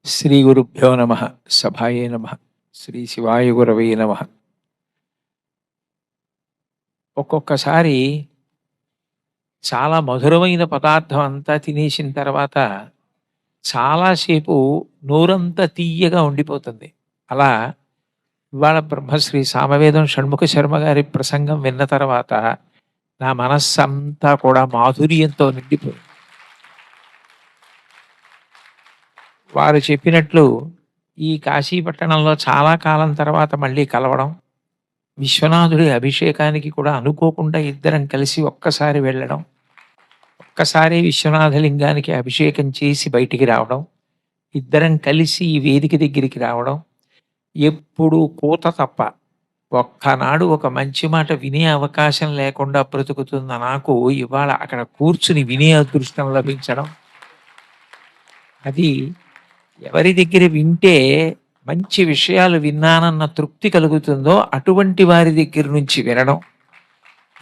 శ్రీ గురుభ్యో నమ. సభాయే నమ. శ్రీ శివాయ గురవే నమ. ఒక్కొక్కసారి చాలా మధురమైన పదార్థం అంతా తినేసిన తర్వాత చాలాసేపు నోరంతా తీయగా ఉండిపోతుంది. అలా ఇవాళ బ్రహ్మశ్రీ సామవేదం షణ్ముఖ శర్మ గారి ప్రసంగం విన్న తర్వాత నా మనస్సంతా కూడా మాధుర్యంతో నిండిపోయింది. వారు చెప్పినట్లు ఈ కాశీపట్టణంలో చాలా కాలం తర్వాత మళ్ళీ కలవడం, విశ్వనాథుడి అభిషేకానికి కూడా అనుకోకుండా ఇద్దరం కలిసి ఒక్కసారి వెళ్ళడం, ఒక్కసారి విశ్వనాథ లింగానికి అభిషేకం చేసి బయటికి రావడం, ఇద్దరం కలిసి ఈ వేదిక దగ్గరికి రావడం, ఎప్పుడు కూత తప్ప ఒక్కనాడు ఒక మంచి మాట వినే అవకాశం లేకుండా బ్రతుకుతున్న నాకు ఇవాళ అక్కడ కూర్చుని వినే అదృష్టం లభించడం, అది ఎవరి దగ్గర వింటే మంచి విషయాలు విన్నానన్న తృప్తి కలుగుతుందో అటువంటి వారి దగ్గర నుంచి వినడం,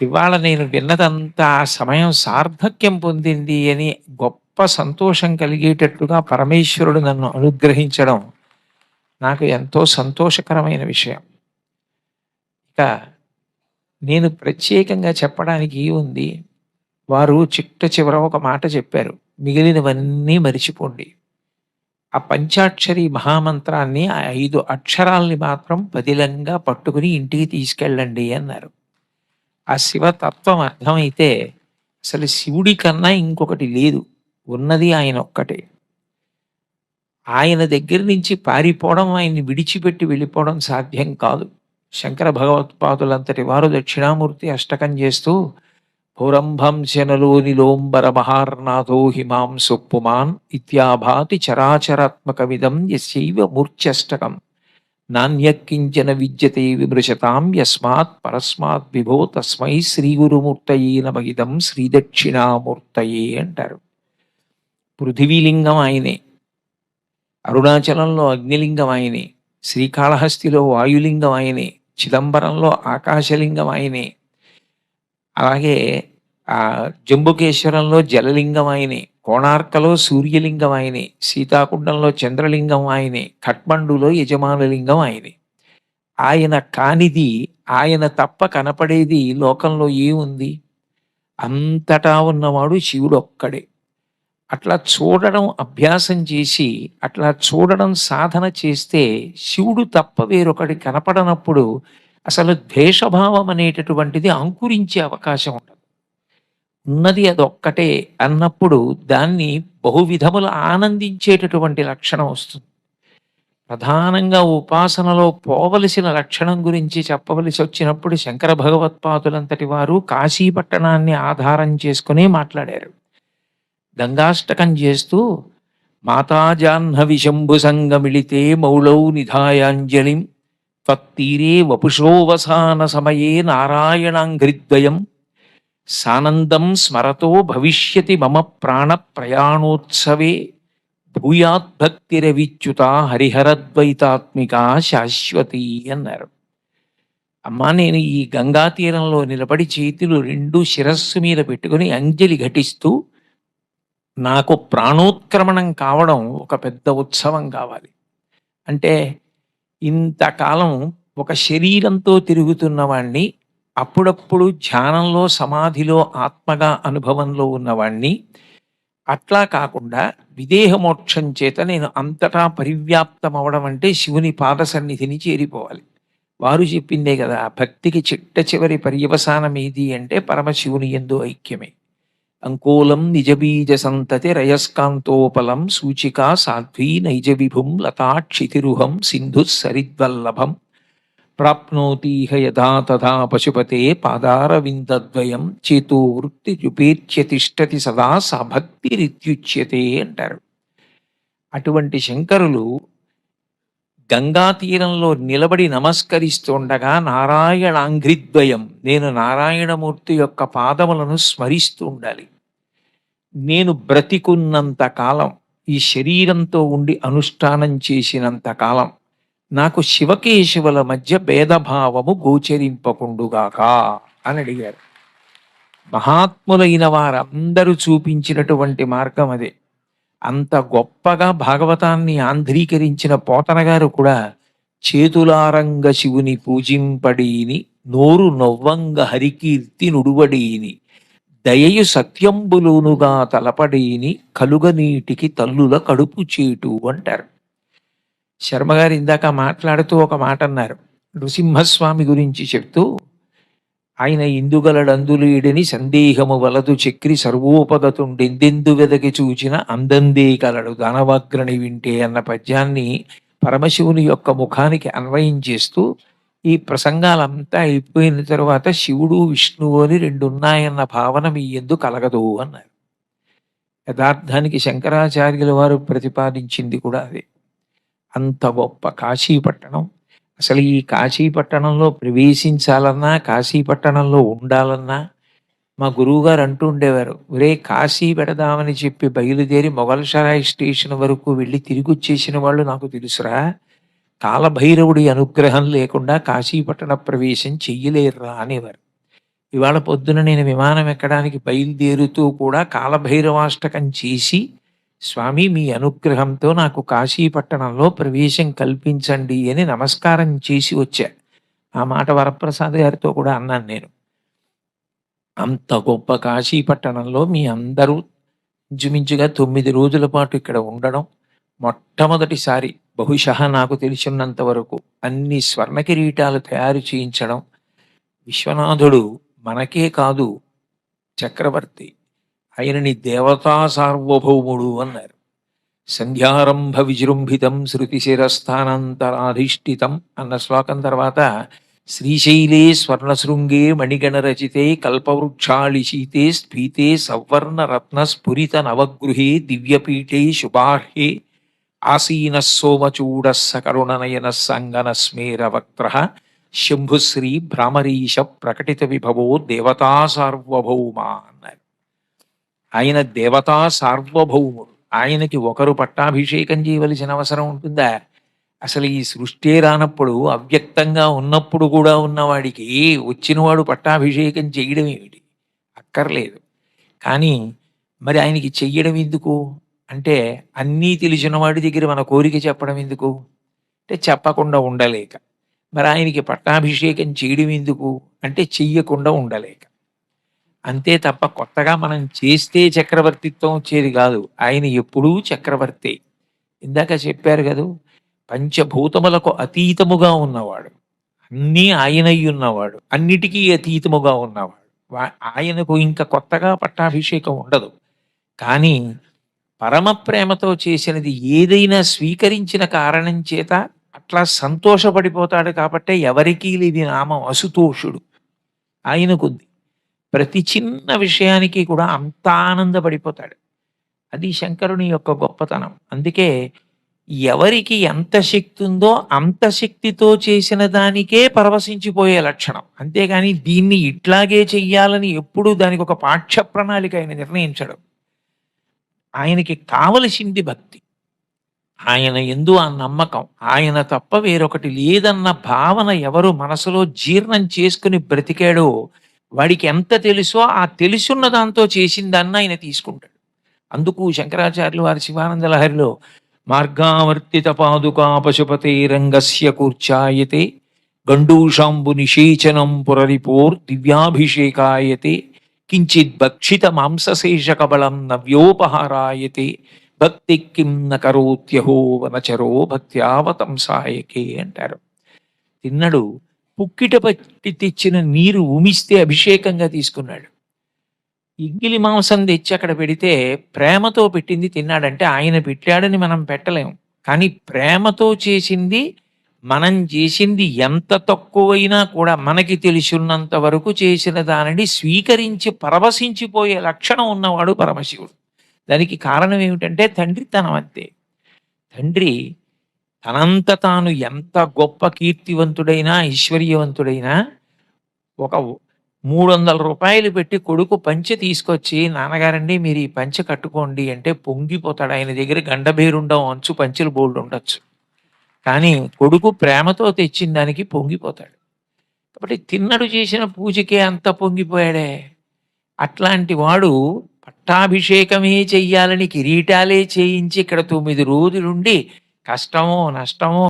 ఇవాళ నేను విన్నదంతా ఆ సమయం సార్థక్యం పొందింది అని గొప్ప సంతోషం కలిగేటట్టుగా పరమేశ్వరుడు నన్ను అనుగ్రహించడం నాకు ఎంతో సంతోషకరమైన విషయం. ఇక నేను ప్రత్యేకంగా చెప్పడానికి ఏముంది, వారు చిట్ట చివర ఒక మాట చెప్పారు, మిగిలినవన్నీ మరిచిపోండి, ఆ పంచాక్షరి మహామంత్రాన్ని ఆ 5 అక్షరాల్ని మాత్రం పదిలంగా పట్టుకుని ఇంటికి తీసుకెళ్ళండి అన్నారు. ఆ శివతత్వం అర్థమైతే అసలు శివుడి కన్నా ఇంకొకటి లేదు, ఉన్నది ఆయన ఒక్కటే. ఆయన దగ్గర నుంచి పారిపోవడం, ఆయన్ని విడిచిపెట్టి వెళ్ళిపోవడం సాధ్యం కాదు. శంకర భగవత్పాదులంతటి వారు దక్షిణామూర్తి అష్టకం చేస్తూ భౌరంభం శనలోని లోంబర మహార్నాథో హిమాం సొప్పుమాన్ ఇత్యాభాతి చరాచరాత్మకమిదం యస్యైవ మూర్ఛష్టకం నాణ్యకించన విద్యతే విమృశతాం యస్మాత్ పరస్మాత్ విభో తస్మై శ్రీ గురుమూర్తయే నమః శ్రీ దక్షిణామూర్తయే అంటారు. పృథివీలింగం ఆయనే, అరుణాచలంలో అగ్నిలింగం ఆయనే, శ్రీకాళహస్తిలో వాయులింగం ఆయనే, చిదంబరంలో ఆకాశలింగం ఆయనే, అలాగే ఆ జంబుకేశ్వరంలో జలలింగం ఆయనే, కోణార్కలో సూర్యలింగం ఆయనే, సీతాకుండంలో చంద్రలింగం ఆయనే, ఖట్మండులో యజమానలింగం ఆయనే. ఆయన కానిది, ఆయన తప్ప కనపడేది లోకంలో ఏముంది? అంతటా ఉన్నవాడు శివుడు ఒక్కడే. అట్లా చూడడం అభ్యాసం చేసి, అట్లా చూడడం సాధన చేస్తే శివుడు తప్ప వేరొకటి కనపడనప్పుడు అసలు ద్వేషభావం అనేటటువంటిది అంకురించే అవకాశం ఉండదు. ఉన్నది అదొక్కటే అన్నప్పుడు దాన్ని బహువిధములు ఆనందించేటటువంటి లక్షణం వస్తుంది. ప్రధానంగా ఉపాసనలో పోవలసిన లక్షణం గురించి చెప్పవలసి వచ్చినప్పుడు శంకర భగవత్పాదులంతటి వారు కాశీపట్టణాన్ని ఆధారం చేసుకుని మాట్లాడారు. గంగాష్టకం చేస్తూ మాతాజాహ్నవి శంభు సంగమిళితే మౌళౌ నిధాయాంజలిం త్వత్తీరే వపుషోవసాన సమయే నారాయణాంఘ్రిద్వయం సానందం స్మరతో భవిష్యతి మమ ప్రాణ ప్రయాణోత్సవే భూయాద్భక్తిరవిచ్యుత హరిహరద్వైతాత్మిక శాశ్వతి అన్నారు. అమ్మా, నేను ఈ గంగా తీరంలో నిలబడి చేతులు 2 శిరస్సు మీద పెట్టుకుని అంజలి ఘటిస్తూ నాకు ప్రాణోత్క్రమణం కావడం ఒక పెద్ద ఉత్సవం కావాలి. అంటే ఇంతకాలం ఒక శరీరంతో తిరుగుతున్న వాణ్ణి, అప్పుడప్పుడు ధ్యానంలో సమాధిలో ఆత్మగా అనుభవంలో ఉన్నవాణ్ణి, అట్లా కాకుండా విదేహమోక్షం చేత నేను అంతటా పరివ్యాప్తం అవడం అంటే శివుని పాద సన్నిధిని చేరిపోవాలి. వారు చెప్పిందే కదా, భక్తికి చిట్ట చివరి పర్యవసానం ఏది అంటే పరమశివుని యందు ఐక్యమే. అంకోలం నిజబీజ సంతతి రయస్కాంతోపలం సూచికా సాధ్వీ నైజ విభుం లతాక్షితిరుహం సింధు సరిద్వల్లభం ప్రాప్నోతీహ యథా తథా పశుపతే పాదారవిందద్వయం చేతో వృత్తి రుపేత్య తిష్టతి సదా సా భక్తిరిత్యుచ్యతే అంటారు. అటువంటి శంకరులు గంగా తీరంలో నిలబడి నమస్కరిస్తుండగా నారాయణాంఘ్రిద్వయం, నేను నారాయణమూర్తి యొక్క పాదములను స్మరిస్తూ ఉండాలి. నేను బ్రతికున్నంత కాలం, ఈ శరీరంతో ఉండి అనుష్ఠానం చేసినంత కాలం నాకు శివకేశవుల మధ్య భేదభావము గోచరింపకుండుగాక అని అడిగారు. మహాత్ములైన వారందరూ చూపించినటువంటి మార్గం అదే. అంత గొప్పగా భాగవతాన్ని ఆంధ్రీకరించిన పోతన గారు కూడా చేతులారంగ శివుని పూజింపడీని నోరు నొవ్వంగ హరికీర్తి నుడువడీని దయయు సత్యంబులునుగా తలపడీని కలుగనీటికి తల్లుల కడుపు చేటు అంటారు. శర్మగారు ఇందాక మాట్లాడుతూ ఒక మాట అన్నారు. నృసింహస్వామి గురించి చెప్తూ ఆయన ఇందుగలడందులీడని సందేహము వలదు చక్రి సర్వోపగతుండెందెందు వెదకి చూచిన అందందే కలడు దానవాగ్రని వింటే అన్న పద్యాన్ని పరమశివుని యొక్క ముఖానికి అన్వయం చేస్తూ ఈ ప్రసంగాలంతా అయిపోయిన తరువాత శివుడు విష్ణువు అని రెండు ఉన్నాయన్న భావన మీ ఎందు కలగదు అన్నారు. యథార్థానికి శంకరాచార్యుల వారు ప్రతిపాదించింది కూడా అదే. అంత గొప్ప కాశీపట్టణం. అసలు ఈ కాశీపట్టణంలో ప్రవేశించాలన్నా కాశీపట్టణంలో ఉండాలన్నా మా గురువుగారు అంటూ ఉండేవారు, ఒరే కాశీ పెడదామని చెప్పి బయలుదేరి మొగల్సరాయ్ స్టేషన్ వరకు వెళ్ళి తిరిగి వచ్చేసిన వాళ్ళు నాకు తెలుసురా, కాలభైరవుడి అనుగ్రహం లేకుండా కాశీపట్టణ ప్రవేశం చెయ్యలేరురా అనేవారు. ఇవాళ పొద్దున నేను విమానం ఎక్కడానికి బయలుదేరుతూ కూడా కాలభైరవాష్టకం చేసి, స్వామి మీ అనుగ్రహంతో నాకు కాశీపట్టణంలో ప్రవేశం కల్పించండి అని నమస్కారం చేసి వచ్చా. ఆ మాట వరప్రసాద్ గారితో కూడా అన్నాను నేను. అంత గొప్ప కాశీపట్టణంలో మీ అందరూ ఇంచుమించుగా 9 రోజుల పాటు ఇక్కడ ఉండడం, మొట్టమొదటిసారి బహుశः నాకు తెలిసినంత వరకు అన్ని స్వర్ణ కిరీటాలు తయారు చేయించడం. విశ్వనాథుడు మనకే కాదు చక్రవర్తి, ఆయనని దేవతా సార్వభౌముడు అన్నారు. సంధ్యారంభ విజృంభితం శృతిశిరస్థానంతరాధిష్ఠితం అన్న శ్లోకం తర్వాత శ్రీశైలే స్వర్ణశృంగే మణిగణ రచితే కల్పవృక్షాళి శీతే స్ఫీతే సవర్ణ రత్న స్ఫురిత నవగృహే దివ్యపీఠే శుభార్హే ఆసీన సోమచూడ సకరుణనయన సంగన స్మేర వక్త్ర శంభుశ్రీ భ్రామరీశ ప్రకటిత విభవో దేవతా సార్వభౌమ అన్నారు. ఆయన దేవతా సార్వభౌముడు. ఆయనకి ఒకరు పట్టాభిషేకం చేయవలసిన అవసరం ఉంటుందా? అసలు ఈ సృష్టి రానప్పుడు అవ్యక్తంగా ఉన్నప్పుడు కూడా ఉన్నవాడికి వచ్చినవాడు పట్టాభిషేకం చేయడం ఏమిటి? అక్కర్లేదు. కానీ మరి ఆయనకి చెయ్యడం ఎందుకు అంటే, అన్నీ తెలిసిన వాడి దగ్గర మన కోరిక చెప్పడం ఎందుకు అంటే చెప్పకుండా ఉండలేక. మరి ఆయనకి పట్టాభిషేకం చేయడం ఎందుకు అంటే చెయ్యకుండా ఉండలేక. అంతే తప్ప కొత్తగా మనం చేస్తే చక్రవర్తిత్వం వచ్చేది కాదు. ఆయన ఎప్పుడూ చక్రవర్తి. ఇందాక చెప్పారు కదూ, పంచభూతములకు అతీతముగా ఉన్నవాడు, అన్నీ ఆయనయ్యి ఉన్నవాడు, అన్నిటికీ అతీతముగా ఉన్నవాడు. ఆయనకు ఇంకా కొత్తగా పట్టాభిషేకం ఉండదు. కానీ పరమ ప్రేమతో చేసినది ఏదైనా స్వీకరించిన కారణం చేత అట్లా సంతోషపడిపోతాడు. కాబట్టే ఎవరికీ లేని నామం అసుతోషుడు ఆయనకుంది. ప్రతి చిన్న విషయానికి కూడా అంత ఆనందపడిపోతాడు. అది శంకరుని యొక్క గొప్పతనం. అందుకే ఎవరికి ఎంత శక్తి ఉందో అంత శక్తితో చేసిన దానికే పరవశించిపోయే లక్షణం. అంతేగాని దీన్ని ఇట్లాగే చెయ్యాలని ఎప్పుడూ దానికి ఒక పాఠ్య ప్రణాళిక ఆయన నిర్ణయించడం. ఆయనకి కావలసింది భక్తి, ఆయన యందు ఆ నమ్మకం. ఆయన తప్ప వేరొకటి లేదన్న భావన ఎవరు మనసులో జీర్ణం చేసుకుని బ్రతికాడో వాడికి ఎంత తెలుసో ఆ తెలుసున్న దాంతో చేసిన దాన్ని ఆయన తీసుకుంటాడు. అందుకు శంకరాచార్యులు వారి శివానంద లహరిలో మార్గావర్తిత పాదుకా పశుపతే రంగస్య కూర్చాయతే గండూషాంబు నిషేచనం పురరిపోర్ దివ్యాభిషేకాయతే కించిత్ భక్షిత మాంసశేష కబళం నవ్యోపహారాయతే భక్తి కిం న కరోత్యహో వనచరో భక్త్యావతంసాయకే అంటారు. తిన్నడు పుక్కిట పట్టి తెచ్చిన నీరు ఉమిస్తే అభిషేకంగా తీసుకున్నాడు. ఇంగిలి మాంసం తెచ్చి అక్కడ పెడితే ప్రేమతో పెట్టింది తిన్నాడంటే ఆయన పెట్టాడని మనం పెట్టలేము. కానీ ప్రేమతో చేసింది, మనం చేసింది ఎంత తక్కువైనా కూడా మనకి తెలిసినంత వరకు చేసిన దానిని స్వీకరించి పరవశించిపోయే లక్షణం ఉన్నవాడు పరమశివుడు. దానికి కారణం ఏమిటంటే తండ్రితనం అంతే. తండ్రి తనంత తాను ఎంత గొప్ప కీర్తివంతుడైనా ఐశ్వర్యవంతుడైనా ఒక 300 రూపాయలు పెట్టి కొడుకు పంచె తీసుకొచ్చి, నాన్నగారండి మీరు ఈ పంచె కట్టుకోండి అంటే పొంగిపోతాడు. ఆయన దగ్గర గండబేరుండం అంచు పంచెలు బోల్డ్ ఉండొచ్చు, కానీ కొడుకు ప్రేమతో తెచ్చిన దానికి పొంగిపోతాడు. కాబట్టి తిన్నడు చేసిన పూజకే అంత పొంగిపోయాడే. అట్లాంటి వాడు పట్టాభిషేకమే చెయ్యాలని కిరీటాలే చేయించి ఇక్కడ 9 రోజులుండి కష్టమో, నష్టమో